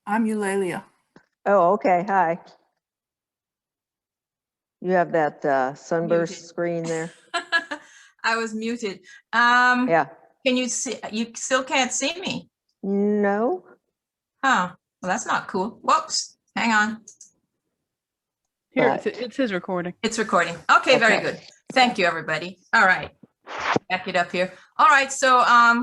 I'm Eulalia. Oh, okay. Hi. You have that sunburst Muted. screen there. I was muted. Yeah. Can you see? You still can't see me? No. Huh. Well, that's not cool. Whoops. Hang on. Here, But- it says recording. It's recording. Okay, very good. Thank you, everybody. All right. Back it up here. All right. So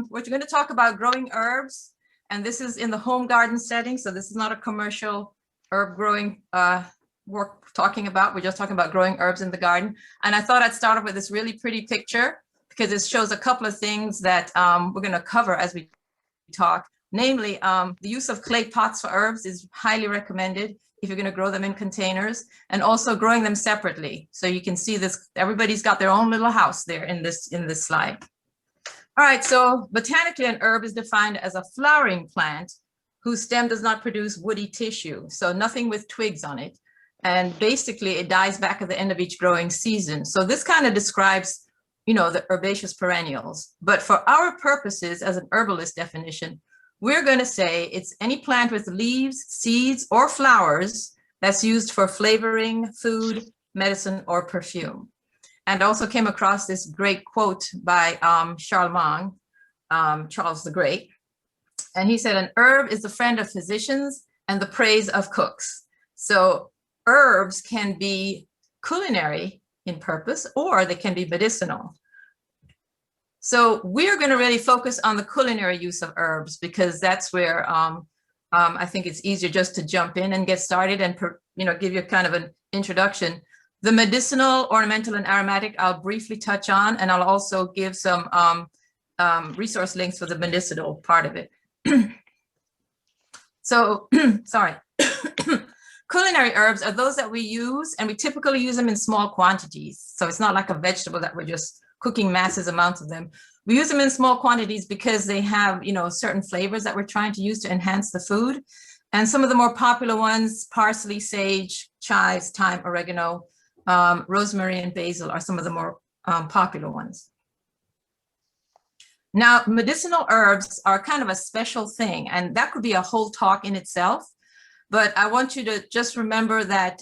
we're going to talk about growing herbs. And this is in the home garden setting. So this is not a commercial herb growing we're talking about. We're just talking about growing herbs in the garden. And I thought I'd start off with this really pretty picture because it shows a couple of things that we're going to cover as we talk. Namely, the use of clay pots for herbs is highly recommended if you're going to grow them in containers, and also growing them separately. So you can see this, everybody's got their own little house there in this slide. All right, so botanically, an herb is defined as a flowering plant whose stem does not produce woody tissue, so nothing with twigs on it. And basically, it dies back at the end of each growing season. So this kind of describes, you know, the herbaceous perennials. But for our purposes, as an herbalist definition, we're going to say it's any plant with leaves, seeds, or flowers that's used for flavoring, food, medicine, or perfume. And also came across this great quote by Charlemagne, Charles the Great. And he said, an herb is the friend of physicians and the praise of cooks. So herbs can be culinary in purpose, or they can be medicinal. So we're going to really focus on the culinary use of herbs because that's where I think it's easier just to jump in and get started and give you kind of an introduction. The medicinal, ornamental, and aromatic I'll briefly touch on, and I'll also give some resource links for the medicinal part of it. So, sorry. Culinary herbs are those that we use, and we typically use them in small quantities. So it's not like a vegetable that we're just cooking massive amounts of them. We use them in small quantities because they have, certain flavors that we're trying to use to enhance the food. And some of the more popular ones, parsley, sage, chives, thyme, oregano, rosemary, and basil are some of the more popular ones. Now, medicinal herbs are kind of a special thing, and that could be a whole talk in itself. But I want you to just remember that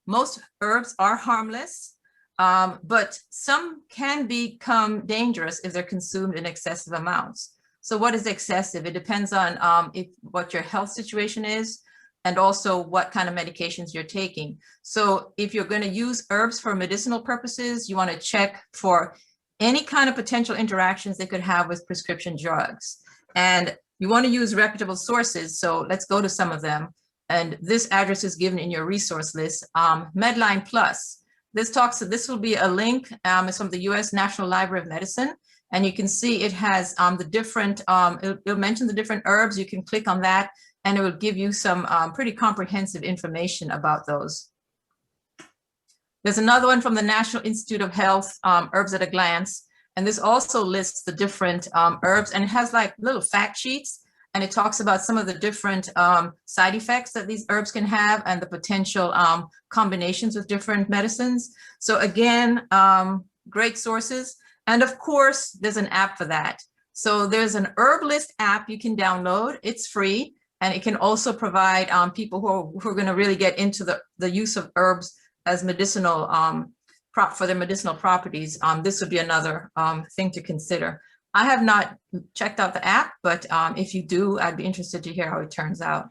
most herbs are harmless. But some can become dangerous if they're consumed in excessive amounts. So what is excessive? It depends on what your health situation is and also what kind of medications you're taking. So if you're going to use herbs for medicinal purposes, you want to check for any kind of potential interactions they could have with prescription drugs. And you want to use reputable sources. So let's go to some of them. And this address is given in your resource list, Medline Plus. This will be a link. It's from the U.S. National Library of Medicine. And you can see it has the different, it'll mention the different herbs. You can click on that and it will give you some pretty comprehensive information about those. There's another one from the National Institute of Health, Herbs at a Glance. And this also lists the different herbs, and it has like little fact sheets. And it talks about some of the different side effects that these herbs can have and the potential combinations with different medicines. So again, great sources. And of course, there's an app for that. So there's an Herbalist app you can download. It's free. And it can also provide people who are going to really get into the use of herbs as medicinal, for their medicinal properties. This would be another thing to consider. I have not checked out the app, but if you do, I'd be interested to hear how it turns out.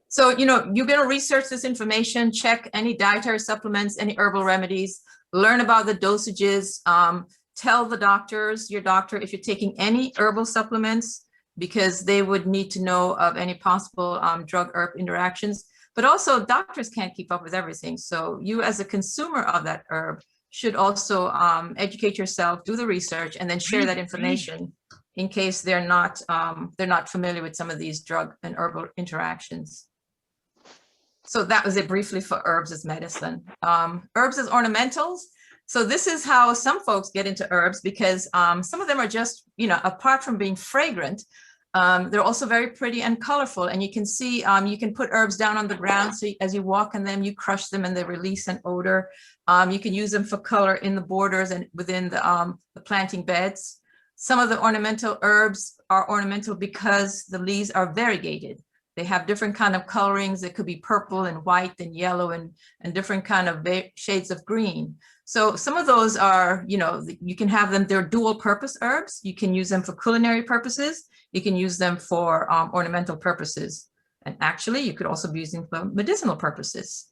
So, you're going to research this information, check any dietary supplements, any herbal remedies, learn about the dosages, tell the doctors, your doctor, if you're taking any herbal supplements, because they would need to know of any possible drug-herb interactions. But also, doctors can't keep up with everything. So you as a consumer of that herb should also educate yourself, do the research, and then share that information in case they're not familiar with some of these drug and herbal interactions. So that was it briefly for herbs as medicine. Herbs as ornamentals. So this is how some folks get into herbs, because some of them are just, apart from being fragrant, they're also very pretty and colorful. And you can see, you can put herbs down on the ground. So as you walk on them, you crush them and they release an odor. You can use them for color in the borders and within the planting beds. Some of the ornamental herbs are ornamental because the leaves are variegated. They have different kind of colorings. It could be purple and white and yellow and different kind of shades of green. So some of those are, you know, you can have them, they're dual purpose herbs. You can use them for culinary purposes. You can use them for ornamental purposes. And actually, you could also be using them for medicinal purposes.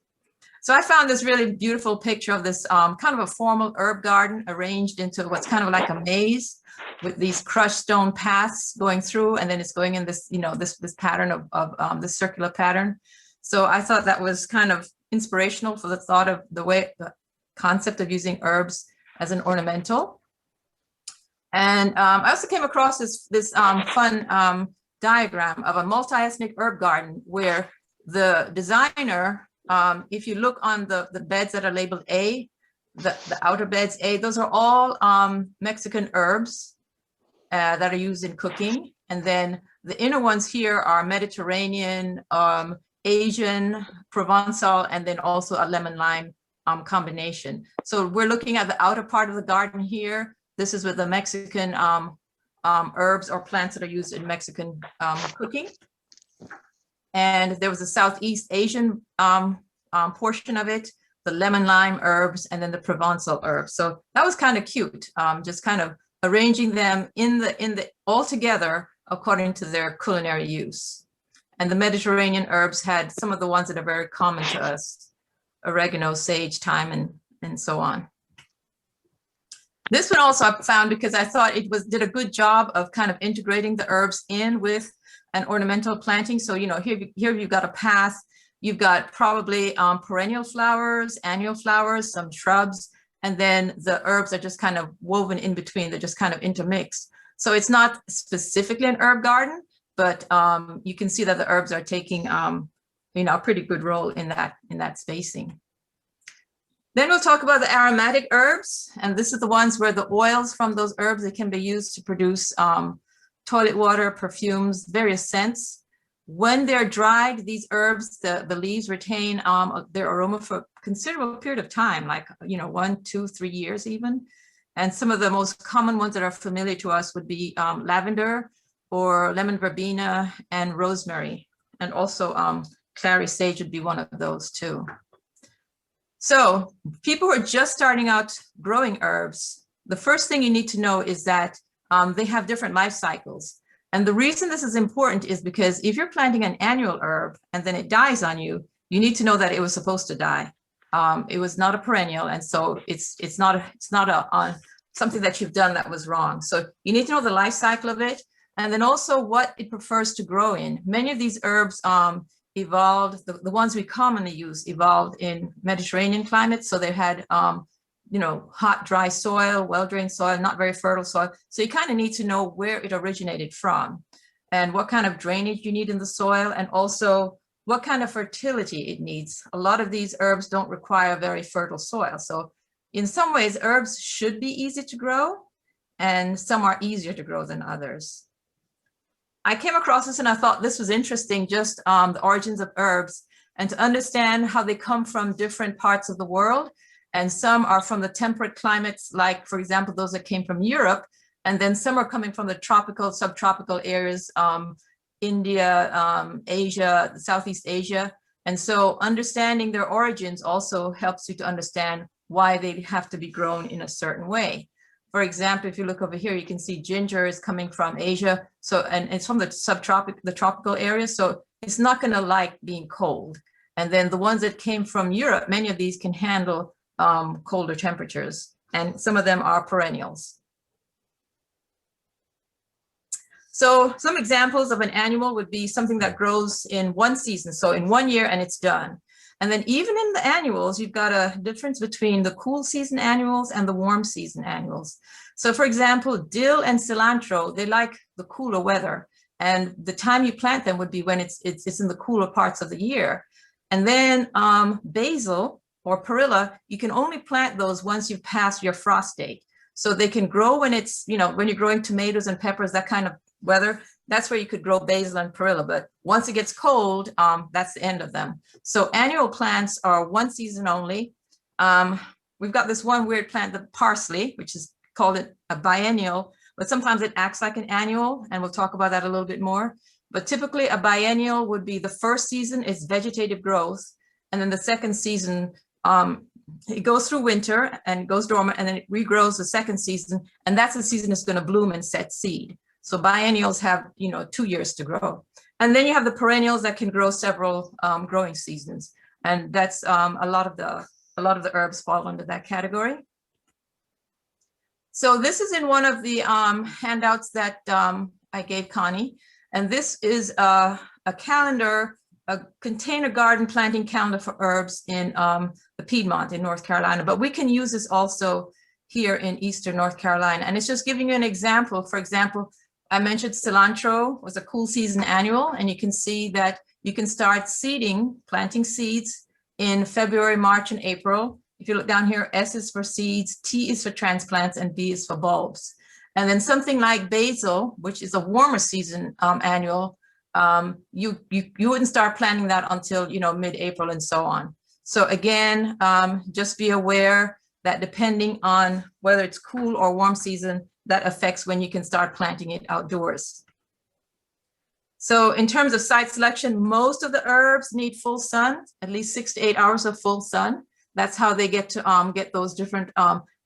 So I found this really beautiful picture of this kind of a formal herb garden arranged into what's kind of like a maze with these crushed stone paths going through, and then it's going in this, you know, this pattern of this circular pattern. So I thought that was kind of inspirational for the thought of the concept of using herbs as an ornamental. And I also came across this fun diagram of a multi-ethnic herb garden where the designer, if you look on the beds that are labeled A, the outer beds A, those are all Mexican herbs that are used in cooking. And then the inner ones here are Mediterranean, Asian, Provençal, and then also a lemon lime combination. So we're looking at the outer part of the garden here. This is with the Mexican herbs or plants that are used in Mexican cooking. And there was a Southeast Asian portion of it, the lemon lime herbs, and then the Provençal herbs. So that was kind of cute, just kind of arranging them in the all together according to their culinary use. And the Mediterranean herbs had some of the ones that are very common to us: oregano, sage, thyme, and so on. This one also I found because I thought it did a good job of kind of integrating the herbs in with an ornamental planting. So, you know, here you've got a path, you've got probably perennial flowers, annual flowers, some shrubs, and then the herbs are just kind of woven in between. They're just kind of intermixed. So it's not specifically an herb garden, but you can see that the herbs are taking, you know, a pretty good role in that spacing. Then we'll talk about the aromatic herbs, and this is the ones where the oils from those herbs, they can be used to produce toilet water, perfumes, various scents. When they're dried, these herbs, the leaves retain their aroma for a considerable period of time, like, you know, 1, 2, 3 years even. And some of the most common ones that are familiar to us would be lavender or lemon verbena and rosemary. And also clary sage would be one of those too. So people who are just starting out growing herbs, the first thing you need to know is that they have different life cycles. And the reason this is important is because if you're planting an annual herb and then it dies on you, you need to know that it was supposed to die. It was not a perennial, and so it's not something that you've done that was wrong. So you need to know the life cycle of it, and then also what it prefers to grow in. Many of these herbs evolved, the ones we commonly use evolved in Mediterranean climates. So they had, you know, hot, dry soil, well-drained soil, not very fertile soil. So you kind of need to know where it originated from and what kind of drainage you need in the soil, and also what kind of fertility it needs. A lot of these herbs don't require very fertile soil. So in some ways, herbs should be easy to grow, and some are easier to grow than others. I came across this and I thought this was interesting, just the origins of herbs, and to understand how they come from different parts of the world. And some are from the temperate climates, like, for example, those that came from Europe. And then some are coming from the tropical, subtropical areas, India, Asia, Southeast Asia. And so understanding their origins also helps you to understand why they have to be grown in a certain way. For example, if you look over here, you can see ginger is coming from Asia. So, and it's from the tropical areas. So it's not going to like being cold. And then the ones that came from Europe, many of these can handle colder temperatures, and some of them are perennials. So some examples of an annual would be something that grows in one season, so in 1 year and it's done. And then even in the annuals, you've got a difference between the cool season annuals and the warm season annuals. So for example, dill and cilantro, they like the cooler weather, and the time you plant them would be when it's in the cooler parts of the year. And then basil or perilla, you can only plant those once you've passed your frost date. So they can grow when it's, you know, when you're growing tomatoes and peppers, that kind of weather, that's where you could grow basil and perilla. But once it gets cold, that's the end of them. So annual plants are one season only. We've got this one weird plant, the parsley, which is called a biennial, but sometimes it acts like an annual, and we'll talk about that a little bit more. But typically a biennial would be the first season is vegetative growth. And then the second season, it goes through winter and goes dormant, and then it regrows the second season. And that's the season it's going to bloom and set seed. So biennials have, 2 years to grow. And then you have the perennials that can grow several growing seasons. And that's a lot of the herbs fall under that category. So this is in one of the handouts that I gave Connie. And this is a calendar, a container garden planting calendar for herbs in the Piedmont in North Carolina. But we can use this also here in Eastern North Carolina. And it's just giving you an example. For example, I mentioned cilantro was a cool season annual, and you can see that you can start seeding, planting seeds in February, March, and April. If you look down here, S is for seeds, T is for transplants, and B is for bulbs. And then something like basil, which is a warmer season annual, you wouldn't start planting that until mid-April and so on. So again, just be aware that depending on whether it's cool or warm season, that affects when you can start planting it outdoors. So in terms of site selection, most of the herbs need full sun, at least 6 to 8 hours of full sun. That's how they get to get those different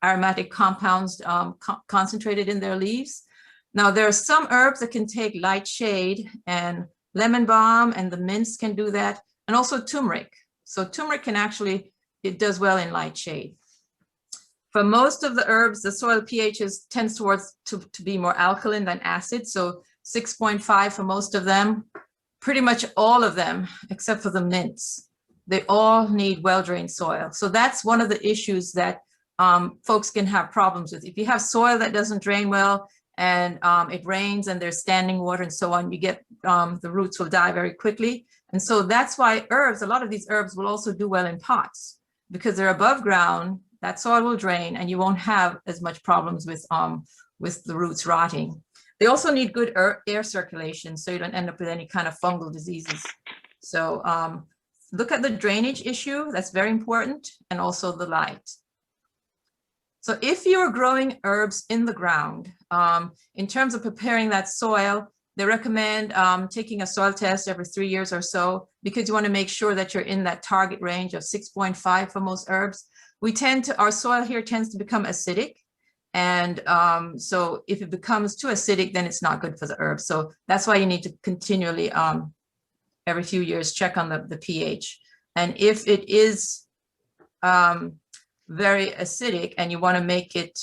aromatic compounds concentrated in their leaves. Now, there are some herbs that can take light shade, and lemon balm and the mints can do that, and also turmeric. So turmeric can actually, it does well in light shade. For most of the herbs, the soil pH tends towards to be more alkaline than acid. So 6.5 for most of them, pretty much all of them, except for the mints. They all need well-drained soil. So that's one of the issues that folks can have problems with. If you have soil that doesn't drain well and it rains and there's standing water and so on, you get the roots will die very quickly. And so that's why herbs, a lot of these herbs will also do well in pots because they're above ground. That soil will drain and you won't have as much problems with the roots rotting. They also need good air circulation so you don't end up with any kind of fungal diseases. So look at the drainage issue, that's very important, and also the light. So if you're growing herbs in the ground, in terms of preparing that soil, they recommend taking a soil test every 3 years or so because you want to make sure that you're in that target range of 6.5 for most herbs. Our soil here tends to become acidic. And so if it becomes too acidic, then it's not good for the herbs. So that's why you need to continually, every few years, check on the pH. And if it is very acidic and you want to make it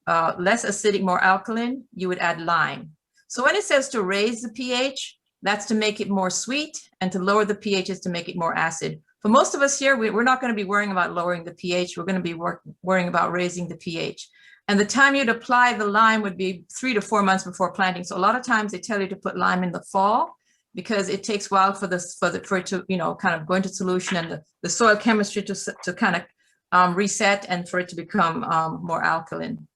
less acidic, more alkaline, you would add lime. So when it says to raise the pH, that's to make it more sweet, and to lower the pH is to make it more acid. For most of us here, we're not going to be worrying about lowering the pH. We're going to be worrying about raising the pH. And the time you'd apply the lime would be 3 to 4 months before planting. So a lot of times they tell you to put lime in the fall because it takes a while for it to, kind of go into solution and the soil chemistry to kind of reset and for it to become more alkaline.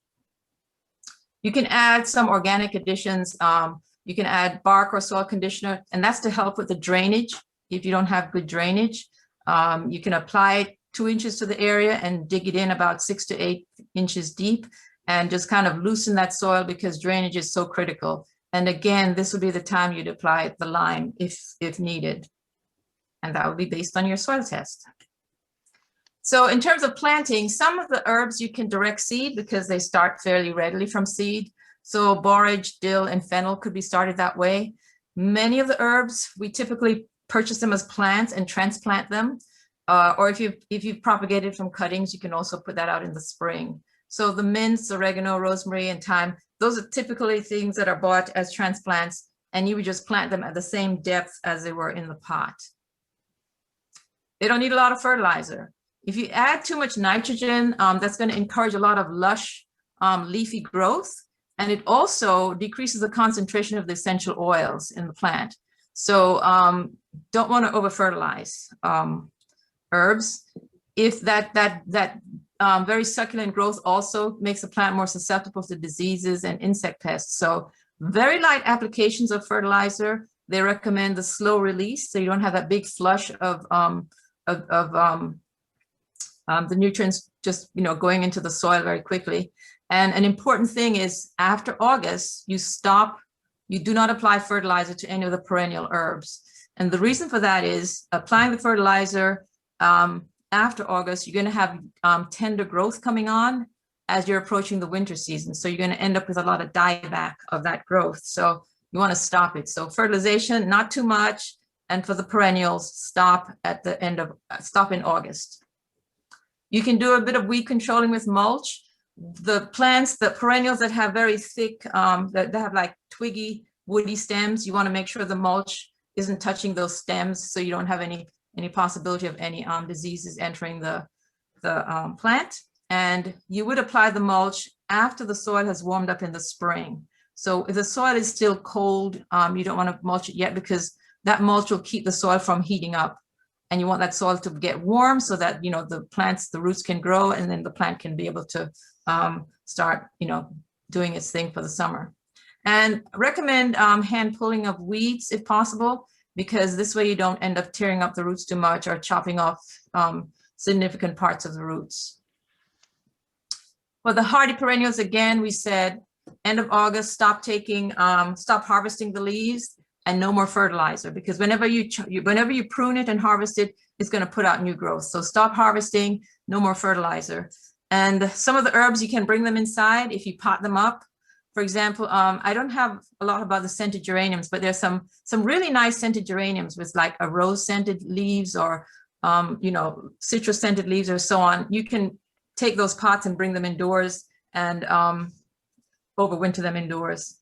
You can add some organic additions. You can add bark or soil conditioner, and that's to help with the drainage. If you don't have good drainage, you can apply 2 inches to the area and dig it in about 6 to 8 inches deep and just kind of loosen that soil because drainage is so critical. And again, this would be the time you'd apply the lime if needed. And that would be based on your soil test. So in terms of planting, some of the herbs you can direct seed because they start fairly readily from seed. So borage, dill, and fennel could be started that way. Many of the herbs, we typically purchase them as plants and transplant them. Or if you've propagated from cuttings, you can also put that out in the spring. So the mints, oregano, rosemary, and thyme, those are typically things that are bought as transplants, and you would just plant them at the same depth as they were in the pot. They don't need a lot of fertilizer. If you add too much nitrogen, that's going to encourage a lot of lush leafy growth, and it also decreases the concentration of the essential oils in the plant. So don't want to over fertilize herbs. If that very succulent growth also makes the plant more susceptible to diseases and insect pests. So very light applications of fertilizer. They recommend the slow release, so you don't have that big flush of the nutrients just going into the soil very quickly. And an important thing is after August, you stop you do not apply fertilizer to any of the perennial herbs. And the reason for that is applying the fertilizer after August, you're going to have tender growth coming on as you're approaching the winter season. So you're going to end up with a lot of dieback of that growth. So you want to stop it. So fertilization, not too much. And for the perennials, stop at the end of, stop in August. You can do a bit of weed controlling with mulch. The plants, the perennials that have very thick, that have like twiggy, woody stems, you want to make sure the mulch isn't touching those stems so you don't have any possibility of any diseases entering the plant. And you would apply the mulch after the soil has warmed up in the spring. So if the soil is still cold, you don't want to mulch it yet because that mulch will keep the soil from heating up. And you want that soil to get warm so that, you know, the plants, the roots can grow and then the plant can be able to start, you know, doing its thing for the summer. And recommend hand pulling of weeds if possible, because this way you don't end up tearing up the roots too much or chopping off significant parts of the roots. For the hardy perennials, again, we said end of August, stop harvesting the leaves and no more fertilizer, because whenever you prune it and harvest it, it's going to put out new growth. So stop harvesting, no more fertilizer. And some of the herbs, you can bring them inside if you pot them up. For example, I don't have a lot about the scented geraniums, but there's some really nice scented geraniums with like a rose scented leaves or, you know, citrus scented leaves or so on. You can take those pots and bring them indoors and overwinter them indoors.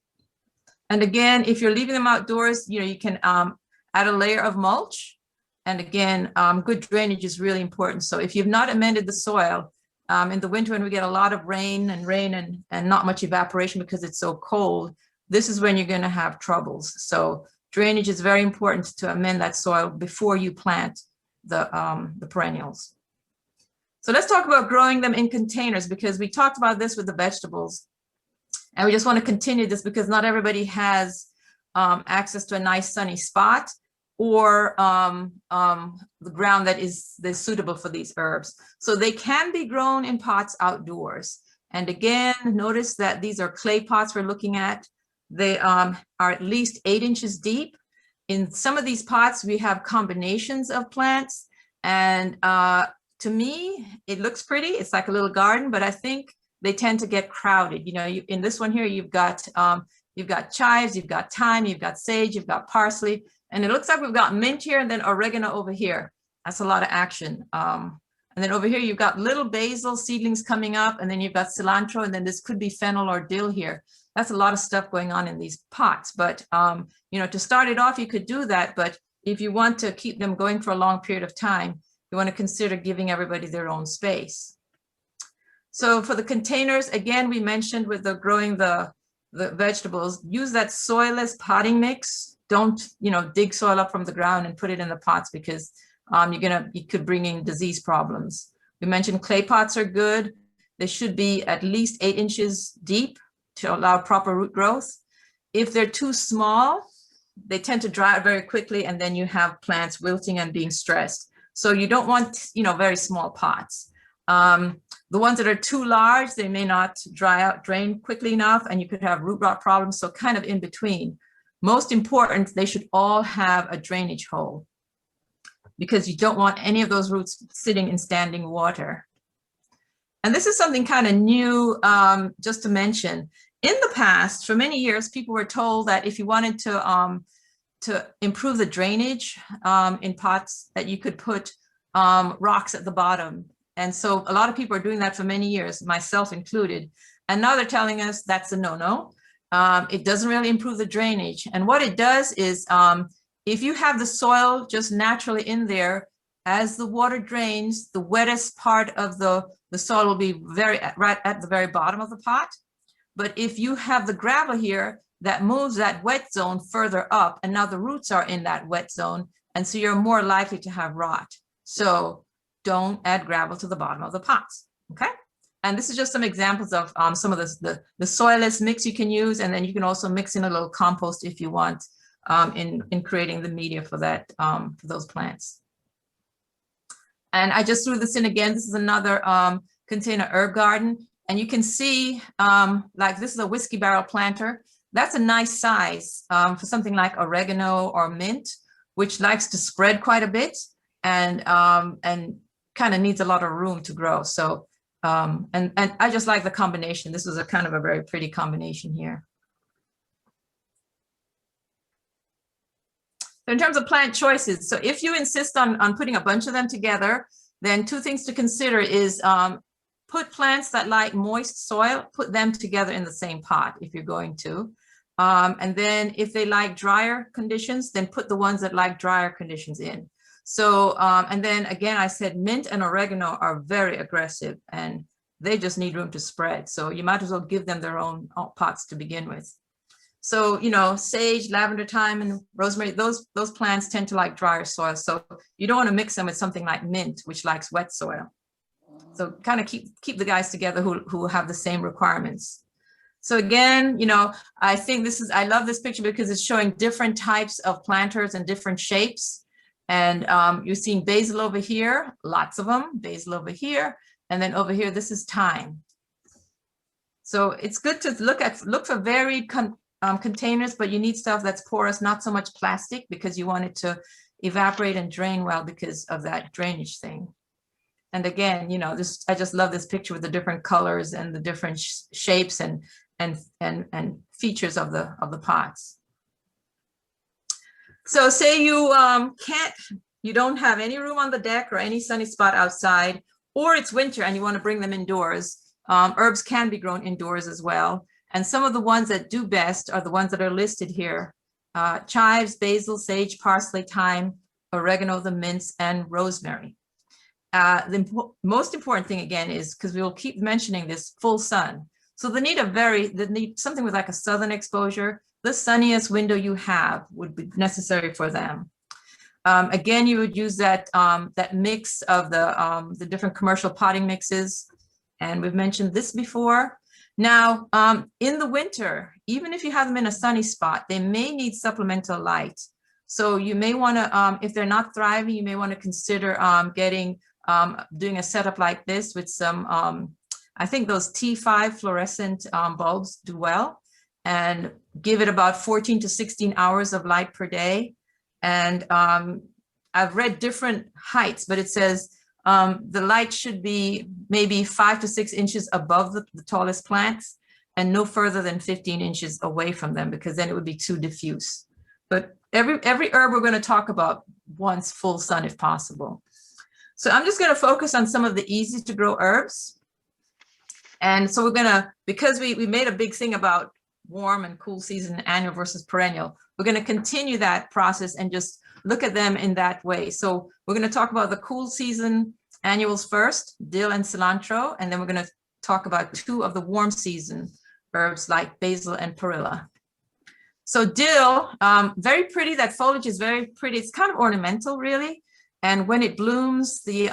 And again, if you're leaving them outdoors, you know, you can add a layer of mulch. And again, good drainage is really important. So if you've not amended the soil, in the winter when we get a lot of rain and not much evaporation because it's so cold, this is when you're going to have troubles. So drainage is very important to amend that soil before you plant the perennials. So let's talk about growing them in containers, because we talked about this with the vegetables. And we just want to continue this because not everybody has access to a nice sunny spot or the ground that is suitable for these herbs. So they can be grown in pots outdoors. And again, notice that these are clay pots we're looking at. They are at least 8 inches deep. In some of these pots, we have combinations of plants. And to me, it looks pretty. It's like a little garden, but I think they tend to get crowded. You know, in this one here, you've got chives, you've got thyme, you've got sage, you've got parsley, and it looks like we've got mint here and then oregano over here. That's a lot of action. And then over here, you've got little basil seedlings coming up, and then you've got cilantro, and then this could be fennel or dill here. That's a lot of stuff going on in these pots. But, you know, to start it off, you could do that. But if you want to keep them going for a long period of time, you want to consider giving everybody their own space. So for the containers, again, we mentioned with the growing the vegetables, use that soilless potting mix. Don't, you know, dig soil up from the ground and put it in the pots because you could bring in disease problems. We mentioned clay pots are good. They should be at least 8 inches deep to allow proper root growth. If they're too small, they tend to dry out very quickly, and then you have plants wilting and being stressed. So you don't want, you know, very small pots. The ones that are too large, they may not drain quickly enough, and you could have root rot problems. So kind of in between. Most important, they should all have a drainage hole because you don't want any of those roots sitting in standing water. And this is something kind of new, just to mention. In the past, for many years, people were told that if you wanted to improve the drainage in pots, that you could put rocks at the bottom. And so a lot of people are doing that for many years, myself included. And now they're telling us that's a no-no. It doesn't really improve the drainage. And what it does is if you have the soil just naturally in there, as the water drains, the wettest part of the soil will be right at the very bottom of the pot. But if you have the gravel here, that moves that wet zone further up, and now the roots are in that wet zone, and so you're more likely to have rot. So don't add gravel to the bottom of the pots, okay? And this is just some examples of some of the soilless mix you can use, and then you can also mix in a little compost if you want in creating the media for that for those plants. And I just threw this in again. This is another container herb garden. And you can see, like this is a whiskey barrel planter. that's a nice size for something like oregano or mint, which likes to spread quite a bit and kind of needs a lot of room to grow. So, and I just like the combination. This was a kind of a very pretty combination here. In terms of plant choices, so if you insist on putting a bunch of them together, then two things to consider is put plants that like moist soil, put them together in the same pot if you're going to. And then if they like drier conditions, then put the ones that like drier conditions in. So, and then again, I said mint and oregano are very aggressive and they just need room to spread. So you might as well give them their own pots to begin with. So, you know, sage, lavender, thyme, and rosemary, those plants tend to like drier soil. So you don't want to mix them with something like mint, which likes wet soil. So kind of keep the guys together who have the same requirements. So again, you know, I think I love this picture because it's showing different types of planters and different shapes. And you're seeing basil over here, lots of them, basil over here. And then over here, this is thyme. So it's good to look for varied containers, but you need stuff that's porous, not so much plastic, because you want it to evaporate and drain well because of that drainage thing. And again, you know, I just love this picture with the different colors and the different shapes and features of the pots. So say you you don't have any room on the deck or any sunny spot outside, or it's winter and you want to bring them indoors. Herbs can be grown indoors as well. And some of the ones that do best are the ones that are listed here. Chives, basil, sage, parsley, thyme, oregano, the mints, and rosemary. The most important thing again is, because we will keep mentioning this, full sun. So they need something with like a southern exposure. The sunniest window you have would be necessary for them. Again, you would use that mix of the different commercial potting mixes. And we've mentioned this before. Now, in the winter, even if you have them in a sunny spot, they may need supplemental light. So you may want to, if they're not thriving, you may want to consider doing a setup like this with some, I think those T5 fluorescent bulbs do well, and give it about 14 to 16 hours of light per day. And I've read different heights, but it says the light should be maybe 5 to 6 inches above the tallest plants and no further than 15 inches away from them, because then it would be too diffuse. But every herb we're going to talk about wants full sun if possible. So I'm just going to focus on some of the easy to grow herbs. And so we're going to, because we made a big thing about warm and cool season, annual versus perennial, we're going to continue that process and just look at them in that way. So we're going to talk about the cool season annuals first, dill and cilantro, and then we're going to talk about 2 of the warm season herbs like basil and perilla. So dill, very pretty. That foliage is very pretty. It's kind of ornamental, really. And when it blooms, the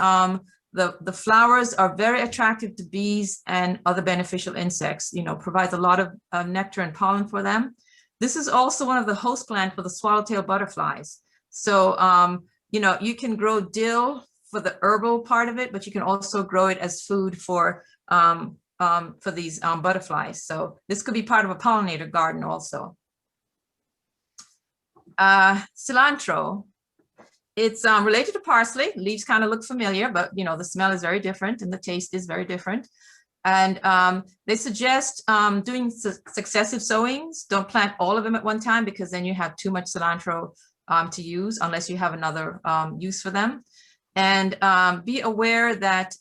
flowers are very attractive to bees and other beneficial insects. You know, provides a lot of nectar and pollen for them. This is also one of the host plants for the swallowtail butterflies. So, you know, you can grow dill for the herbal part of it, but you can also grow it as food for these butterflies. So this could be part of a pollinator garden also. Cilantro, it's related to parsley. Leaves kind of look familiar, but you know, the smell is very different and the taste is very different. And they suggest doing successive sowings. Don't plant all of them at one time, because then you have too much cilantro to use, unless you have another use for them. And be aware that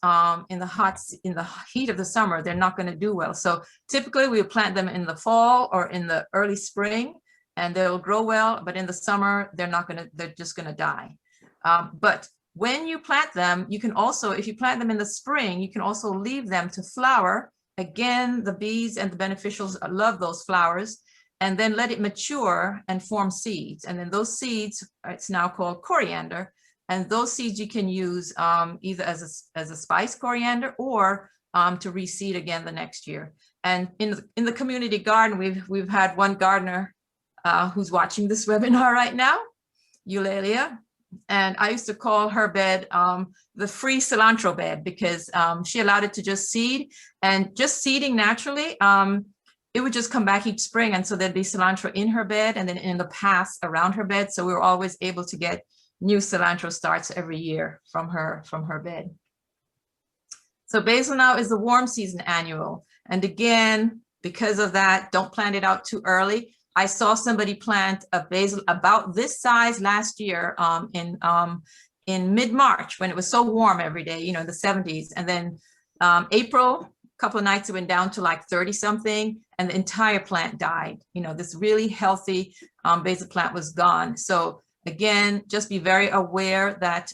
in the heat of the summer, they're not going to do well. So typically we plant them in the fall or in the early spring, and they'll grow well. But in the summer, they're just going to die. But when you plant them, you can also, if you plant them in the spring, you can also leave them to flower. Again, the bees and the beneficials love those flowers, and then let it mature and form seeds. And then those seeds, it's now called coriander. And those seeds you can use either as a spice coriander or to reseed again the next year. And in the community garden, we've had one gardener who's watching this webinar right now, Eulalia. And I used to call her bed the free cilantro bed, because she allowed it to just seed, and just seeding naturally it would just come back each spring. And so there'd be cilantro in her bed and then in the paths around her bed. So we were always able to get new cilantro starts every year from her bed. So basil now is the warm season annual. And again, because of that, don't plant it out too early. I saw somebody plant a basil about this size last year in mid-March when it was so warm every day, you know, the 70s. And then April, a couple of nights it went down to like 30 something and the entire plant died. You know, this really healthy basil plant was gone. So again, just be very aware that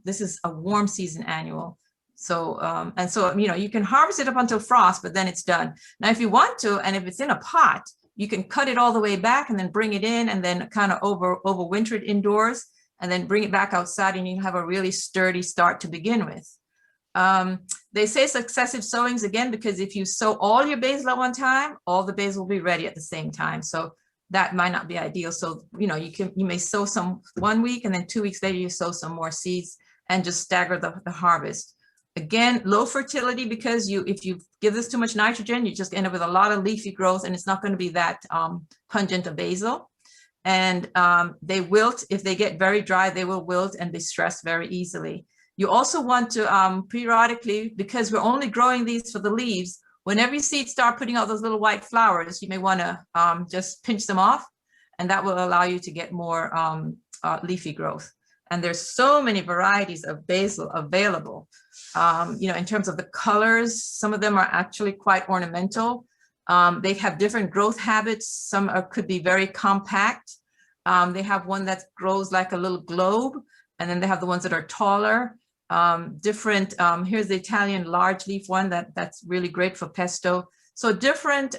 this is a warm season annual. So, and so, you know, you can harvest it up until frost, but then it's done. Now, if you want to, and if it's in a pot, you can cut it all the way back and then bring it in and then kind of overwinter it indoors and then bring it back outside and you have a really sturdy start to begin with. They say successive sowings again, because if you sow all your basil at one time, all the basil will be ready at the same time. So that might not be ideal. So, you know, you may sow some 1 week and then 2 weeks later you sow some more seeds and just stagger the harvest. Again, low fertility, because if you give this too much nitrogen, you just end up with a lot of leafy growth and it's not going to be that pungent of basil. And they wilt. If they get very dry, they will wilt and be stressed very easily. You also want to periodically, because we're only growing these for the leaves, whenever you see it start putting out those little white flowers, you may want to just pinch them off, and that will allow you to get more leafy growth. And there's so many varieties of basil available. You know, in terms of the colors, some of them are actually quite ornamental. They have different growth habits. Some could be very compact. They have one that grows like a little globe, and then they have the ones that are taller. Here's the Italian large leaf one that's really great for pesto. So different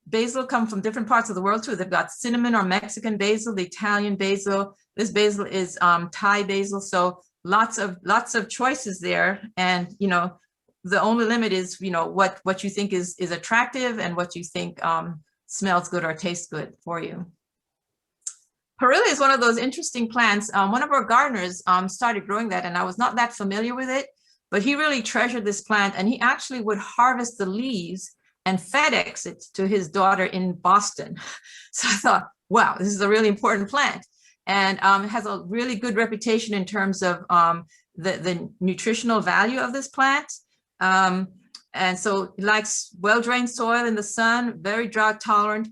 basil come from different parts of the world too. They've got cinnamon or Mexican basil, the Italian basil. This basil is Thai basil. So lots of choices there. And, you know, the only limit is, you know, what you think is attractive and what you think smells good or tastes good for you. Perilla is one of those interesting plants. One of our gardeners started growing that, and I was not that familiar with it, but he really treasured this plant, and he actually would harvest the leaves and FedEx it to his daughter in Boston. So I thought, wow, this is a really important plant. And it has a really good reputation in terms of the nutritional value of this plant. And so it likes well-drained soil in the sun, very drought tolerant,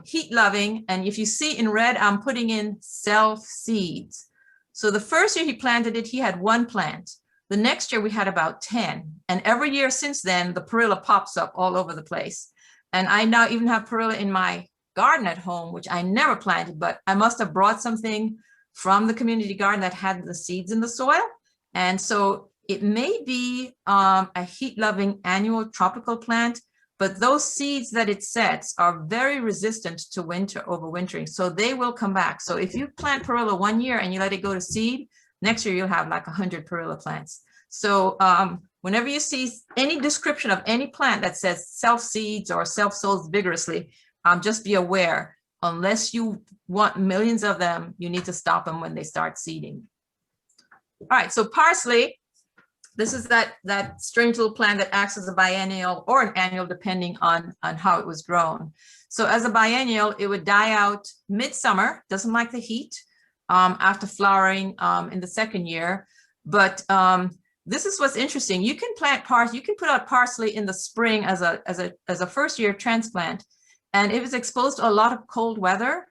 heat loving. And if you see in red, I'm putting in self seeds. So the first year he planted it, he had 1 plant. The next year we had about 10. And every year since then, the perilla pops up all over the place. And I now even have perilla in my garden at home, which I never planted, but I must have brought something from the community garden that had the seeds in the soil. And so it may be a heat-loving annual tropical plant, but those seeds that it sets are very resistant to overwintering, so they will come back. So if you plant perilla 1 year and you let it go to seed, next year you'll have like 100 perilla plants. So whenever you see any description of any plant that says self-seeds or self-sows vigorously, just be aware, unless you want millions of them, you need to stop them when they start seeding. All right, so parsley, this is that strange little plant that acts as a biennial or an annual, depending on how it was grown. So as a biennial, it would die out midsummer, doesn't like the heat, after flowering in the second year. But this is what's interesting. You can plant parsley, you can put out parsley in the spring as a first year transplant. And if it's exposed to a lot of cold weather,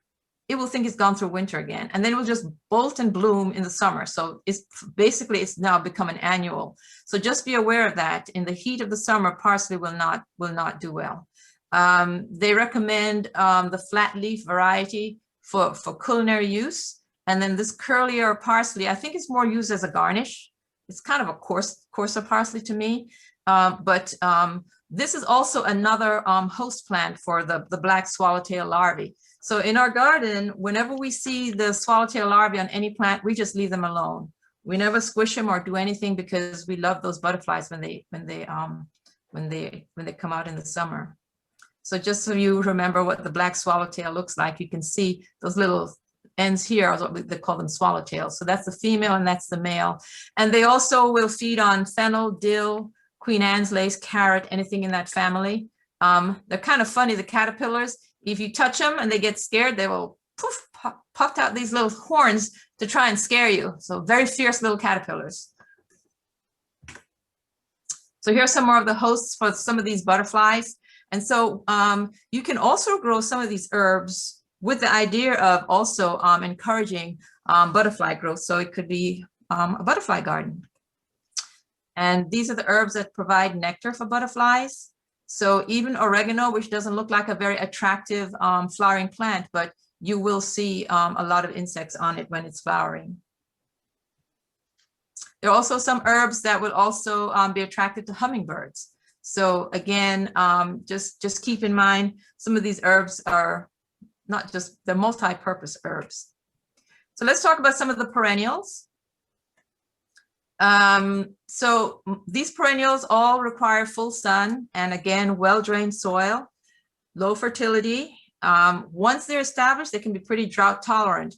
it will think it's gone through winter again, and then it will just bolt and bloom in the summer. So it's now become an annual. So just be aware of that. In the heat of the summer, parsley will not do well. They recommend the flat leaf variety for culinary use. And then this curlier parsley, I think it's more used as a garnish. It's kind of a coarser parsley to me, but this is also another host plant for the black swallowtail larvae. So in our garden, whenever we see the swallowtail larvae on any plant, we just leave them alone. We never squish them or do anything, because we love those butterflies when they come out in the summer. So just so you remember what the black swallowtail looks like, you can see those little ends here, is what they call them, swallowtails. So that's the female and that's the male. And they also will feed on fennel, dill, Queen Anne's lace, carrot, anything in that family. They're kind of funny, the caterpillars. If you touch them and they get scared, they will poof, puffed out these little horns to try and scare you. So very fierce little caterpillars. So here are some more of the hosts for some of these butterflies. And so you can also grow some of these herbs with the idea of also encouraging butterfly growth. So it could be a butterfly garden. And these are the herbs that provide nectar for butterflies. So even oregano, which doesn't look like a very attractive flowering plant, but you will see a lot of insects on it when it's flowering. There are also some herbs that will also be attracted to hummingbirds. So again, just keep in mind, some of these herbs are not just, they're multi-purpose herbs. So let's talk about some of the perennials. So these perennials all require full sun and again, well-drained soil, low fertility. Once they're established, they can be pretty drought tolerant,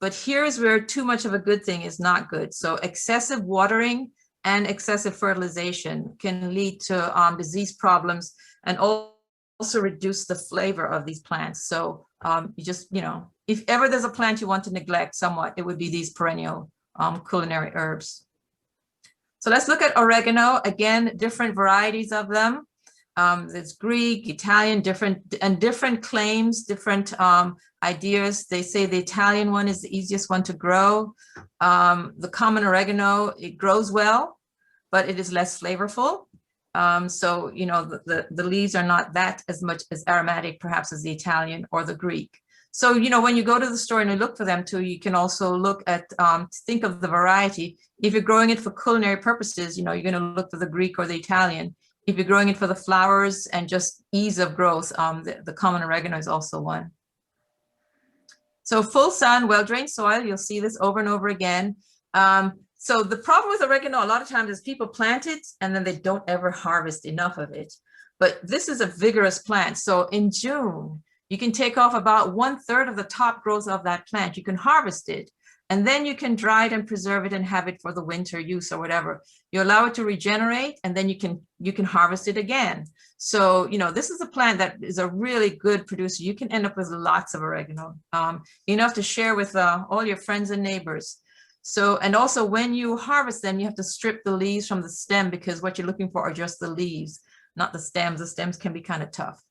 but here's where too much of a good thing is not good. So excessive watering and excessive fertilization can lead to disease problems and also reduce the flavor of these plants. So you just, you know, if ever there's a plant you want to neglect somewhat, it would be these perennial culinary herbs. So let's look at oregano. Again, different varieties of them. There's Greek, Italian, different claims, different ideas. They say the Italian one is the easiest one to grow. The common oregano, it grows well, but it is less flavorful. So, you know, the leaves are not that as much as aromatic, perhaps, as the Italian or the Greek. So, you know, when you go to the store and you look for them too, you can also look at, think of the variety. If you're growing it for culinary purposes, you know, you're going to look for the Greek or the Italian. If you're growing it for the flowers and just ease of growth, the common oregano is also one. So full sun, well-drained soil, you'll see this over and over again. So the problem with oregano a lot of times is people plant it and then they don't ever harvest enough of it. But this is a vigorous plant. So in June, you can take off about 1/3 of the top growth of that plant. You can harvest it, and then you can dry it and preserve it and have it for the winter use or whatever. You allow it to regenerate, and then you can harvest it again. So, you know, this is a plant that is a really good producer. You can end up with lots of oregano, enough to share with all your friends and neighbors. So, and also when you harvest them, you have to strip the leaves from the stem because what you're looking for are just the leaves, not the stems. The stems can be kind of tough.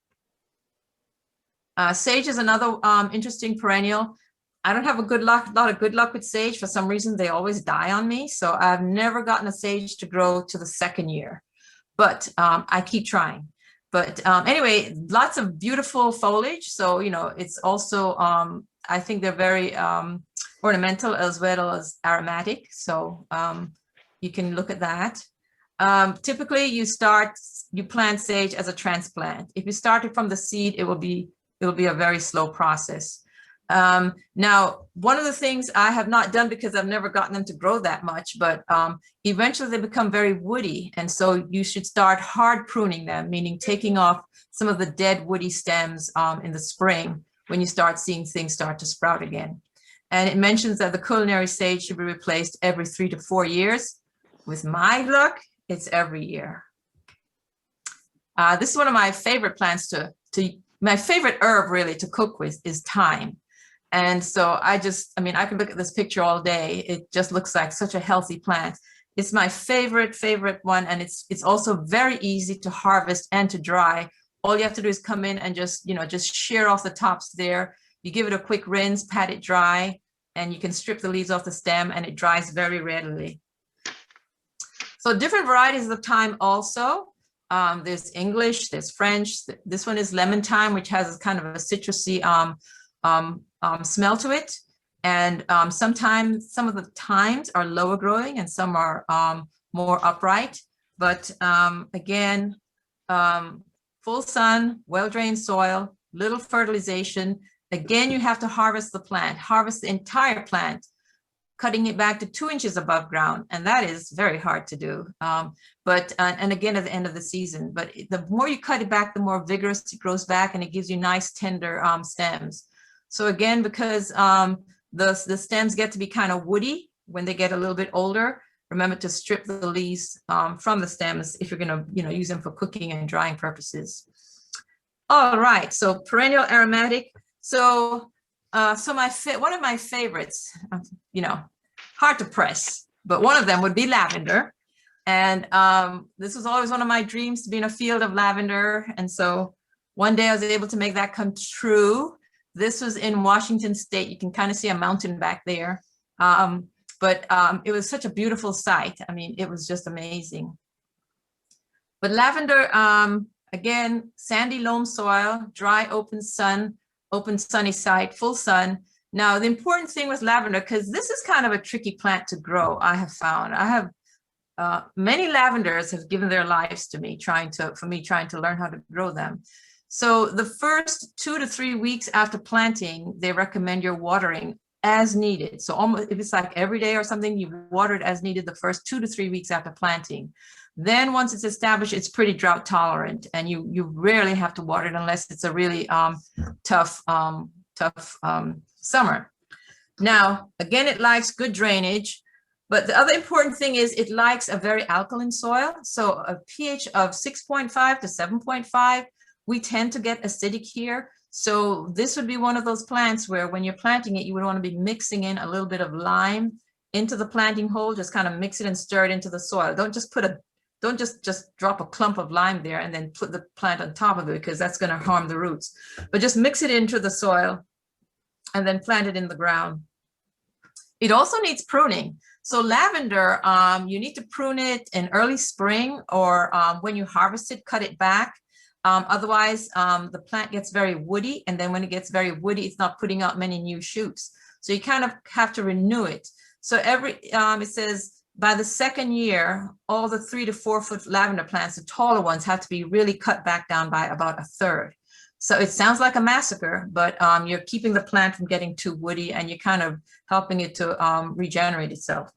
Sage is another interesting perennial. I don't have a lot of good luck with sage. For some reason, they always die on me. So I've never gotten a sage to grow to the second year, but I keep trying. But anyway, lots of beautiful foliage. So, you know, it's also, I think they're very ornamental as well as aromatic. So you can look at that. Typically, you plant sage as a transplant. If you start it from the seed, it will be a very slow process. Now, one of the things I have not done because I've never gotten them to grow that much, but eventually they become very woody. And so you should start hard pruning them, meaning taking off some of the dead woody stems in the spring when you start seeing things start to sprout again. And it mentions that the culinary sage should be replaced every 3 to 4 years. With my luck, it's every year. This is one of my favorite plants my favorite herb really to cook with is thyme. And so I can look at this picture all day. It just looks like such a healthy plant. It's my favorite one. And it's also very easy to harvest and to dry. All you have to do is come in and just shear off the tops there. You give it a quick rinse, pat it dry, and you can strip the leaves off the stem and it dries very readily. So different varieties of thyme also. There's English, there's French. This one is lemon thyme, which has kind of a citrusy smell to it. And sometimes some of the thymes are lower growing and some are more upright. But again, full sun, well-drained soil, little fertilization. Again, you have to harvest the plant, harvest the entire plant, cutting it back to 2 inches above ground. And that is very hard to do. And again, at the end of the season, but the more you cut it back, the more vigorous it grows back and it gives you nice tender stems. So again, because the stems get to be kind of woody when they get a little bit older, remember to strip the leaves from the stems if you're gonna use them for cooking and drying purposes. All right, so perennial aromatic. So, one of my favorites, hard to press, but one of them would be lavender. And this was always one of my dreams, to be in a field of lavender. And so one day I was able to make that come true. This was in Washington State. You can kind of see a mountain back there. But it was such a beautiful sight. I mean, it was just amazing. But lavender, again, sandy loam soil, dry, open sunny site, full sun. Now, the important thing with lavender, because this is kind of a tricky plant to grow, I have found. Many lavenders have given their lives to me, trying to learn how to grow them. So the first 2 to 3 weeks after planting, they recommend you're watering as needed. So almost, if it's like every day or something, you water it as needed the first 2 to 3 weeks after planting. Then once it's established, it's pretty drought tolerant, and you rarely have to water it unless it's a really tough summer. Now, again, it likes good drainage, but the other important thing is it likes a very alkaline soil. So a pH of 6.5 to 7.5, we tend to get acidic here. So this would be one of those plants where when you're planting it, you would want to be mixing in a little bit of lime into the planting hole, just kind of mix it and stir it into the soil. Don't just drop a clump of lime there and then put the plant on top of it, because that's going to harm the roots. But just mix it into the soil and then plant it in the ground. It also needs pruning. So lavender, you need to prune it in early spring, or when you harvest it, cut it back. Otherwise, the plant gets very woody, and then when it gets very woody, it's not putting out many new shoots. So you kind of have to renew it. So it says by the second year, all the 3 to 4 foot lavender plants, the taller ones, have to be really cut back down by about a third. So it sounds like a massacre, but you're keeping the plant from getting too woody, and you're kind of helping it to regenerate itself.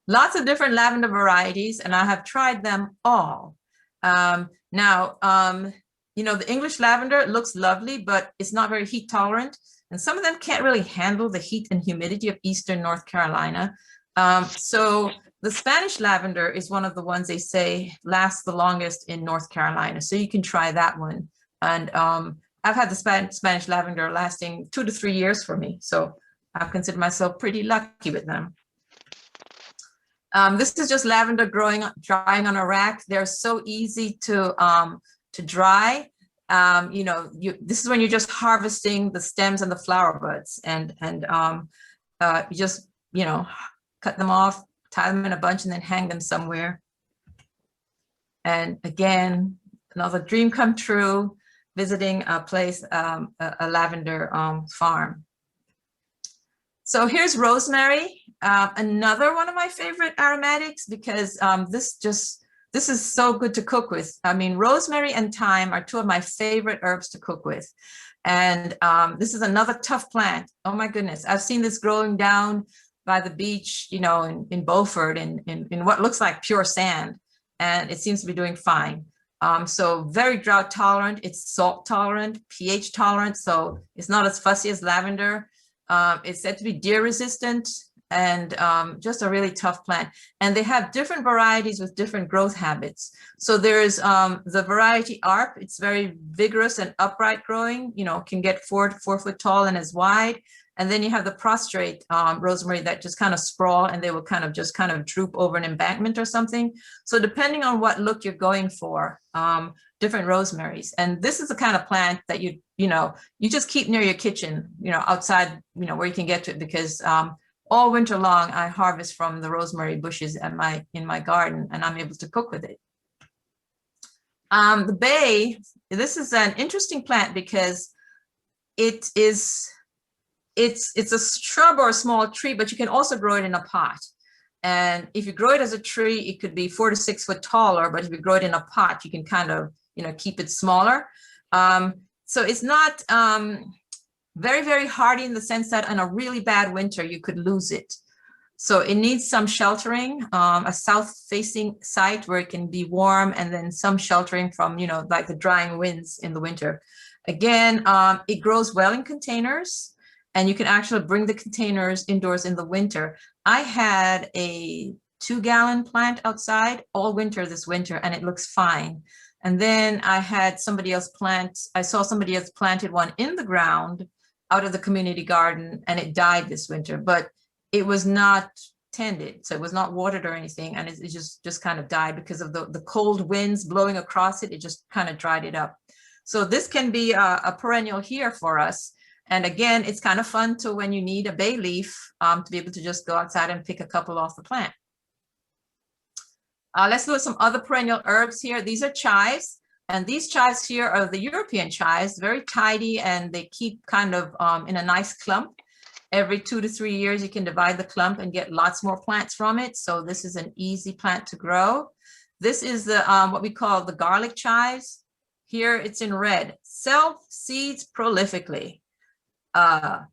Lots of different lavender varieties, and I have tried them all. Now, the English lavender looks lovely, but it's not very heat tolerant. And some of them can't really handle the heat and humidity of Eastern North Carolina. So the Spanish lavender is one of the ones they say lasts the longest in North Carolina. So you can try that one. And I've had the Spanish lavender lasting 2 to 3 years for me. So I consider myself pretty lucky with them. This is just lavender drying on a rack. They're so easy to dry. This is when you're just harvesting the stems and the flower buds, and you just cut them off, tie them in a bunch, and then hang them somewhere. And again, another dream come true, visiting a place, a lavender farm. So here's rosemary, another one of my favorite aromatics, because this is so good to cook with. I mean, rosemary and thyme are 2 of my favorite herbs to cook with. And this is another tough plant. Oh my goodness. I've seen this growing down by the beach, in Beaufort, in what looks like pure sand. And it seems to be doing fine. So very drought tolerant. It's salt tolerant, pH tolerant. So it's not as fussy as lavender. It's said to be deer resistant, and just a really tough plant. And they have different varieties with different growth habits. So there's the variety ARP. It's very vigorous and upright growing, can get 4 foot tall and as wide. And then you have the prostrate rosemary that just kind of sprawl, and they will kind of droop over an embankment or something. So depending on what look you're going for, different rosemaries. And this is the kind of plant that you just keep near your kitchen, outside, where you can get to it, because all winter long, I harvest from the rosemary bushes in my garden, and I'm able to cook with it. The bay, this is an interesting plant because it's a shrub or a small tree, but you can also grow it in a pot. And if you grow it as a tree, it could be 4 to 6 foot taller, but if you grow it in a pot, you can kind of, keep it smaller. So it's not very, very hardy in the sense that in a really bad winter, you could lose it. So it needs some sheltering, a south-facing site where it can be warm, and then some sheltering from, like the drying winds in the winter. Again, it grows well in containers, and you can actually bring the containers indoors in the winter. I had a 2-gallon plant outside all winter this winter, and it looks fine. And then I had somebody else I saw somebody else planted one in the ground out of the community garden, and it died this winter, but it was not tended, so it was not watered or anything, and it just kind of died because of the cold winds blowing across it. It just kind of dried it up. So this can be a perennial here for us. And again, it's kind of fun to when you need a bay leaf to be able to just go outside and pick a couple off the plant. Let's look at some other perennial herbs here. These are chives, and these chives here are the European chives, very tidy, and they keep kind of in a nice clump. Every 2 to 3 years, you can divide the clump and get lots more plants from it. So this is an easy plant to grow. This is the what we call the garlic chives. Here it's in red, self-seeds prolifically.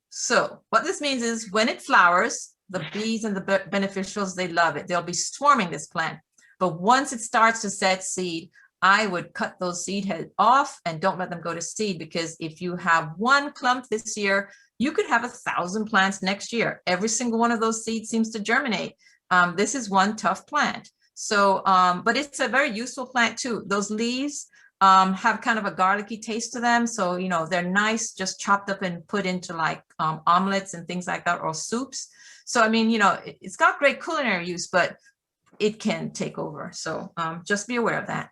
So what this means is when it flowers, the bees and the beneficials, they love it. They'll be swarming this plant. But once it starts to set seed, I would cut those seed heads off and don't let them go to seed, because if you have one clump this year, you could have 1,000 plants next year. Every single one of those seeds seems to germinate. This is one tough plant. So, but it's a very useful plant too. Those leaves have kind of a garlicky taste to them. So, you know, they're nice, just chopped up and put into like omelets and things like that, or soups. So, I mean, you know, it's got great culinary use, but it can take over. So just be aware of that.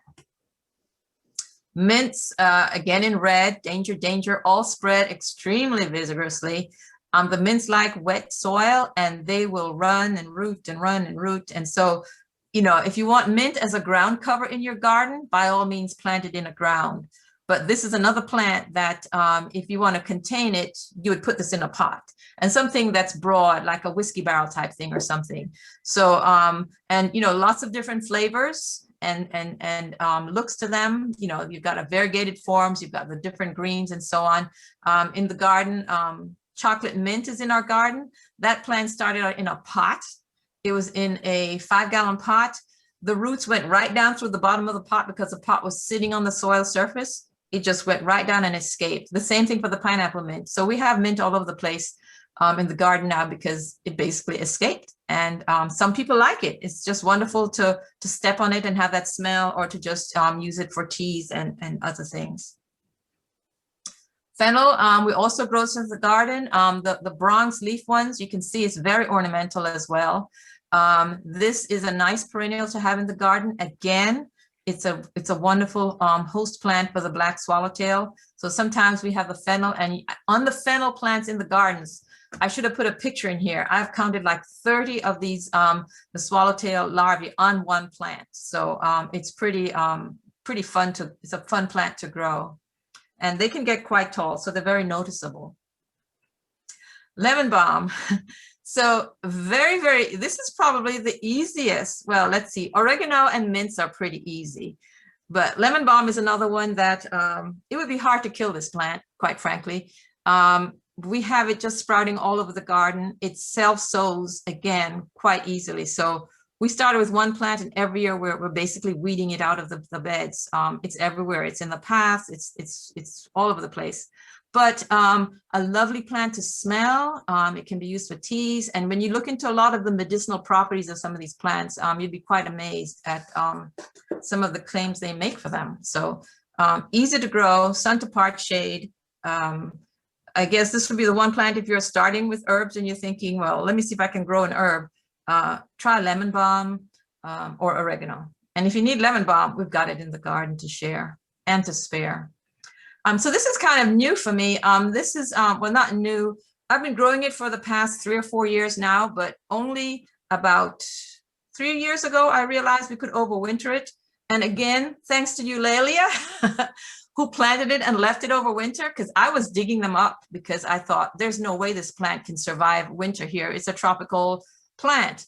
Mints, again in red, danger, danger, all spread extremely vigorously. The mints like wet soil, and they will run and root and run and root. And so, you know, if you want mint as a ground cover in your garden, by all means plant it in a ground. But this is another plant that if you want to contain it, you would put this in a pot, and something that's broad, like a whiskey barrel type thing or something. So, and, you know, lots of different flavors and looks to them. You know, you've got a variegated forms, you've got the different greens and so on. In the garden, chocolate mint is in our garden. That plant started out in a pot. It was in a 5-gallon pot. The roots went right down through the bottom of the pot because the pot was sitting on the soil surface. It just went right down and escaped. The same thing for the pineapple mint. So we have mint all over the place in the garden now because it basically escaped. And some people like it. It's just wonderful to step on it and have that smell, or to just use it for teas and other things. Fennel, we also grow in the garden. The bronze leaf ones, you can see it's very ornamental as well. This is a nice perennial to have in the garden. Again, it's a wonderful host plant for the black swallowtail. So sometimes we have the fennel, and on the fennel plants in the gardens, I should have put a picture in here. I've counted like 30 of these the swallowtail larvae on one plant. So it's pretty fun it's a fun plant to grow. And they can get quite tall, so they're very noticeable. Lemon balm. So this is probably the easiest. Well, let's see, oregano and mints are pretty easy, but lemon balm is another one that it would be hard to kill this plant, quite frankly. We have it just sprouting all over the garden. It self-sows again quite easily. So we started with one plant, and every year we're basically weeding it out of the beds. It's everywhere. It's in the paths. It's all over the place. But a lovely plant to smell. It can be used for teas. And when you look into a lot of the medicinal properties of some of these plants, you'd be quite amazed at some of the claims they make for them. So easy to grow, sun to park shade. I guess this would be the one plant if you're starting with herbs and you're thinking, well, let me see if I can grow an herb. Try lemon balm or oregano. And if you need lemon balm, we've got it in the garden to share and to spare. So this is kind of new for me. This is, well, not new. I've been growing it for the past 3 or 4 years now, but only about 3 years ago, I realized we could overwinter it. And again, thanks to you, Lelia, who planted it and left it over winter, because I was digging them up because I thought there's no way this plant can survive winter here. It's a tropical plant.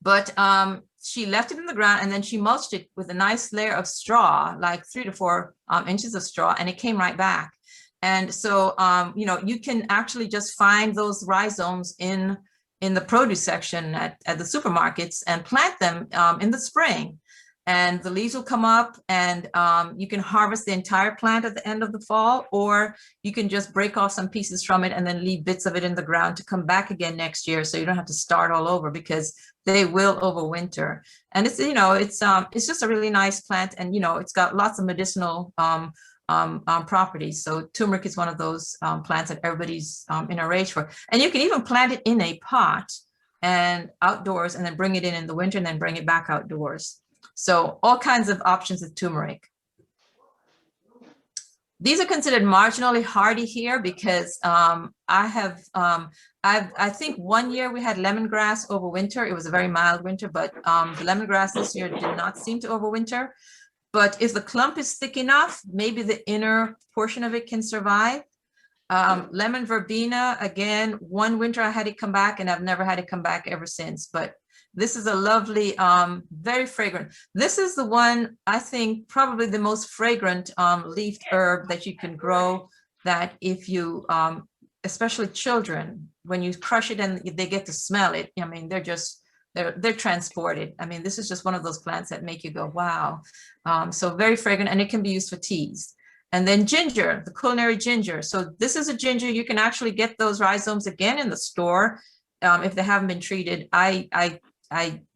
But she left it in the ground, and then she mulched it with a nice layer of straw, like 3 to 4 inches of straw, and it came right back. And so, you know, you can actually just find those rhizomes in the produce section at the supermarkets and plant them in the spring. and the leaves will come up, and you can harvest the entire plant at the end of the fall, or you can just break off some pieces from it and then leave bits of it in the ground to come back again next year, so you don't have to start all over, because they will overwinter. And it's, you know, it's just a really nice plant, and you know, it's got lots of medicinal properties. So turmeric is one of those plants that everybody's in a rage for. And you can even plant it in a pot and outdoors, and then bring it in the winter, and then bring it back outdoors. So all kinds of options with turmeric. These are considered marginally hardy here because I think one year we had lemongrass overwinter. It was a very mild winter, but the lemongrass this year did not seem to overwinter. But if the clump is thick enough, maybe the inner portion of it can survive. Lemon verbena, again, one winter I had it come back, and I've never had it come back ever since. But this is a lovely, very fragrant. This is the one, I think, probably the most fragrant leafed herb that you can grow, that if you, especially children, when you crush it and they get to smell it, I mean, they're transported. I mean, this is just one of those plants that make you go, wow. So very fragrant, and it can be used for teas. And then ginger, the culinary ginger. So this is a ginger. You can actually get those rhizomes again in the store if they haven't been treated. I've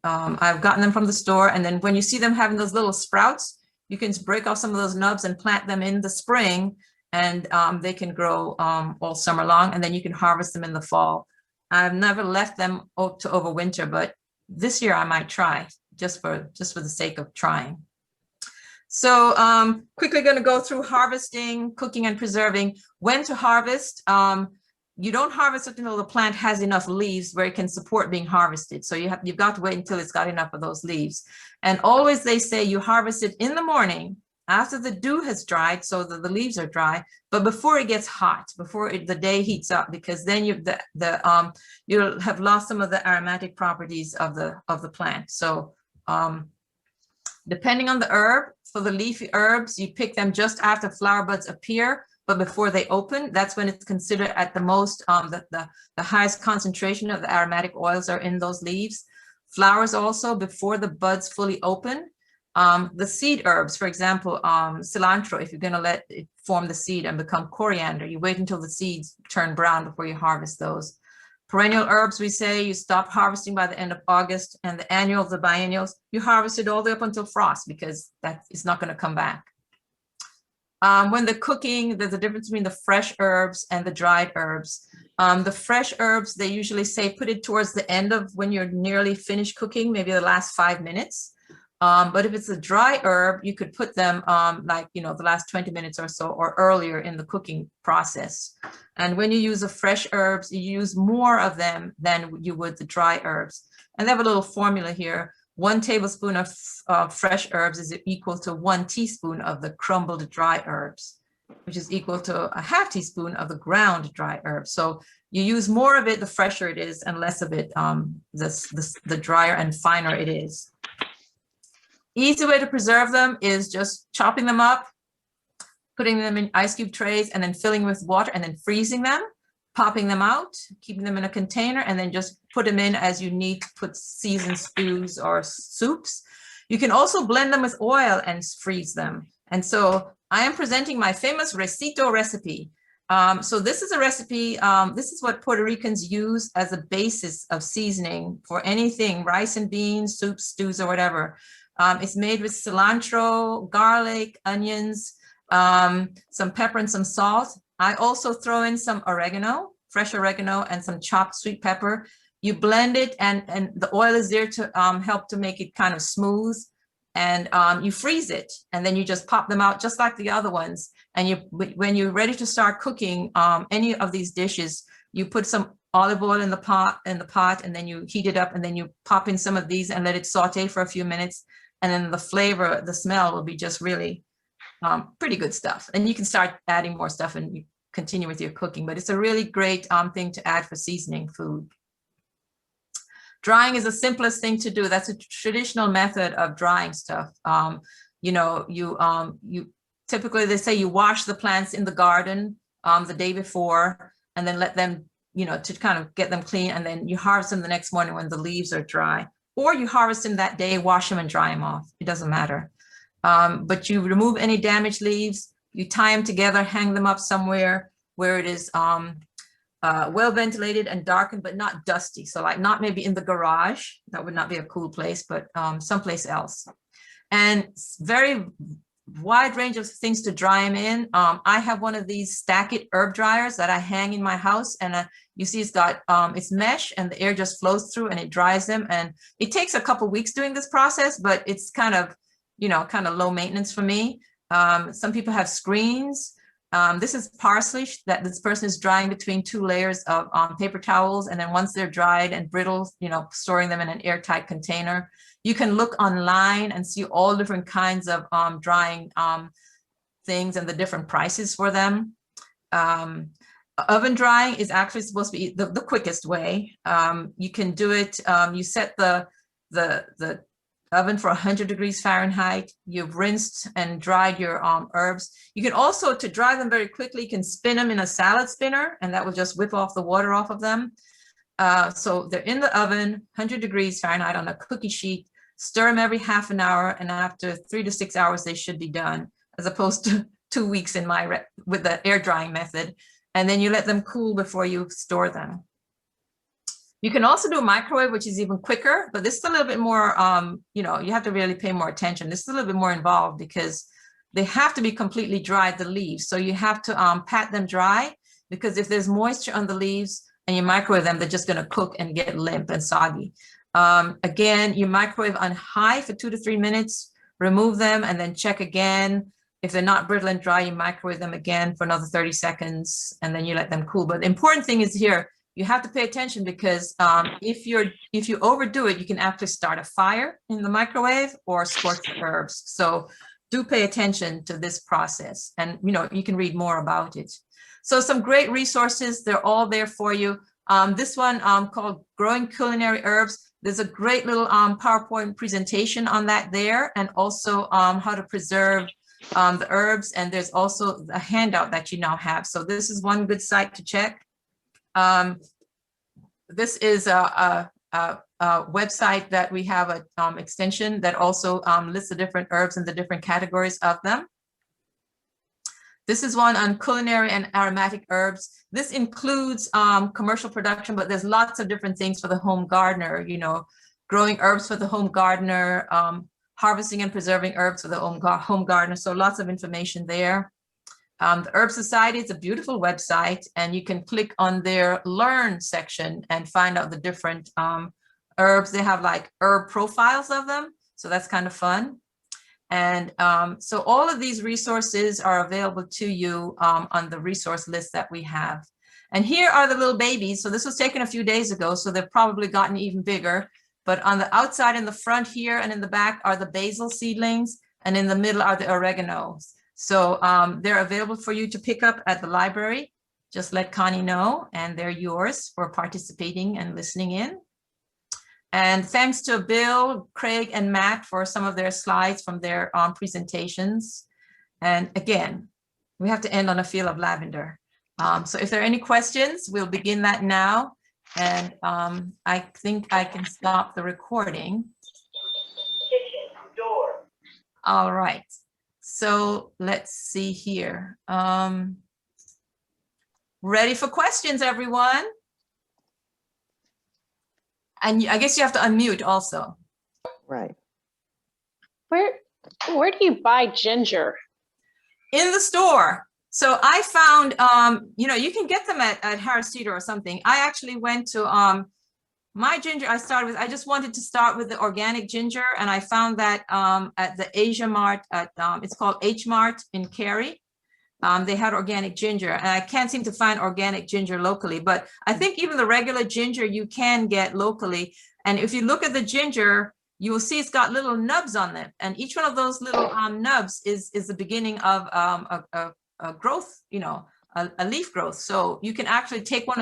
gotten them from the store, and then when you see them having those little sprouts, you can break off some of those nubs and plant them in the spring, and they can grow all summer long, and then you can harvest them in the fall. I've never left them to overwinter, but this year I might try, just for the sake of trying. So quickly going to go through harvesting, cooking, and preserving. When to harvest. You don't harvest it until the plant has enough leaves where it can support being harvested. So you've got to wait until it's got enough of those leaves. And always they say you harvest it in the morning after the dew has dried, so that the leaves are dry, but before it gets hot, before the day heats up, because then you'll have lost some of the aromatic properties of the plant. So depending on the herb, for the leafy herbs, you pick them just after flower buds appear, but before they open. That's when it's considered at the most, the highest concentration of the aromatic oils are in those leaves. Flowers also before the buds fully open. The seed herbs, for example, cilantro, if you're going to let it form the seed and become coriander, you wait until the seeds turn brown before you harvest those. Perennial herbs, we say you stop harvesting by the end of August, and the annuals, the biennials, you harvest it all the way up until frost, because that is not going to come back. When they're cooking, there's a difference between the fresh herbs and the dried herbs. The fresh herbs, they usually say put it towards the end of when you're nearly finished cooking, maybe the last 5 minutes. But if it's a dry herb, you could put them like, you know, the last 20 minutes or so, or earlier in the cooking process. And when you use the fresh herbs, you use more of them than you would the dry herbs. And they have a little formula here. 1 tablespoon of fresh herbs is equal to 1 teaspoon of the crumbled dry herbs, which is equal to a half teaspoon of the ground dry herbs. So you use more of it, the fresher it is, and less of it, the drier and finer it is. Easy way to preserve them is just chopping them up, putting them in ice cube trays, and then filling with water, and then freezing them, popping them out, keeping them in a container, and then just put them in as you need to put seasoned stews or soups. You can also blend them with oil and freeze them. And so I am presenting my famous recito recipe. So this is a recipe, this is what Puerto Ricans use as a basis of seasoning for anything, rice and beans, soups, stews, or whatever. It's made with cilantro, garlic, onions, some pepper and some salt. I also throw in some oregano, fresh oregano, and some chopped sweet pepper. You blend it, and the oil is there to help to make it kind of smooth. And you freeze it, and then you just pop them out just like the other ones. And when you're ready to start cooking any of these dishes, you put some olive oil in the pot, and then you heat it up, and then you pop in some of these and let it saute for a few minutes. And then the flavor, the smell will be just really pretty good stuff. And you can start adding more stuff and you continue with your cooking, but it's a really great thing to add for seasoning food. Drying is the simplest thing to do. That's a traditional method of drying stuff. You know, you typically, they say you wash the plants in the garden the day before, and then let them, you know, to kind of get them clean, and then you harvest them the next morning when the leaves are dry. or you harvest them that day, wash them and dry them off. It doesn't matter. But you remove any damaged leaves, you tie them together, hang them up somewhere where it is well ventilated and darkened, but not dusty. So like not maybe in the garage, that would not be a cool place, but someplace else. And very wide range of things to dry them in. I have one of these stack it herb dryers that I hang in my house, and you see it's got it's mesh and the air just flows through and it dries them. And it takes a couple weeks doing this process, but it's kind of, you know, kind of low maintenance for me. Some people have screens. This is parsley that this person is drying between 2 layers of paper towels. And then once they're dried and brittle, you know, storing them in an airtight container. You can look online and see all different kinds of drying things and the different prices for them. Oven drying is actually supposed to be the quickest way. You can do it, you set the oven for 100 degrees Fahrenheit. You've rinsed and dried your herbs. You can also, to dry them very quickly, you can spin them in a salad spinner, and that will just whip off the water off of them. So they're in the oven, 100 degrees Fahrenheit on a cookie sheet. Stir them every half an hour, and after 3 to 6 hours, they should be done, as opposed to 2 weeks in with the air drying method. And then you let them cool before you store them. You can also do a microwave, which is even quicker, but this is a little bit more, you know, you have to really pay more attention. This is a little bit more involved because they have to be completely dried, the leaves. So you have to pat them dry, because if there's moisture on the leaves and you microwave them, they're just going to cook and get limp and soggy. Again, you microwave on high for 2 to 3 minutes, remove them, and then check again. If they're not brittle and dry, you microwave them again for another 30 seconds, and then you let them cool. But the important thing is here, you have to pay attention, because if you overdo it, you can actually start a fire in the microwave or scorch the herbs. So do pay attention to this process, and you know, you can read more about it. So some great resources, they're all there for you. This one called Growing Culinary Herbs. There's a great little PowerPoint presentation on that there, and also how to preserve the herbs. And there's also a handout that you now have. So this is one good site to check. This is a website that we have an extension that also lists the different herbs and the different categories of them. This is one on culinary and aromatic herbs. This includes commercial production, but there's lots of different things for the home gardener, you know, growing herbs for the home gardener, harvesting and preserving herbs for the home gardener. So lots of information there. The Herb Society is a beautiful website, and you can click on their Learn section and find out the different herbs. They have like herb profiles of them. So that's kind of fun. And so all of these resources are available to you on the resource list that we have. And here are the little babies. So this was taken a few days ago, so they've probably gotten even bigger. But on the outside, in the front here and in the back are the basil seedlings, and in the middle are the oreganos. So they're available for you to pick up at the library. Just let Connie know, and they're yours for participating and listening in. And thanks to Bill, Craig, and Matt for some of their slides from their presentations. And again, we have to end on a feel of lavender. So if there are any questions, we'll begin that now. And I think I can stop the recording. Kitchen door. All right. So let's see here. Ready for questions, everyone? And I guess you have to unmute also. Right. Where do you buy ginger? In the store. So I found, you know, you can get them at Harris Teeter or something. I actually went to my ginger. I just wanted to start with the organic ginger, and I found that at the Asia Mart at it's called H Mart in Cary. They had organic ginger, and I can't seem to find organic ginger locally, but I think even the regular ginger you can get locally. And if you look at the ginger, you will see it's got little nubs on it, and each one of those little nubs is the beginning of a growth, you know, a leaf growth. So you can actually take one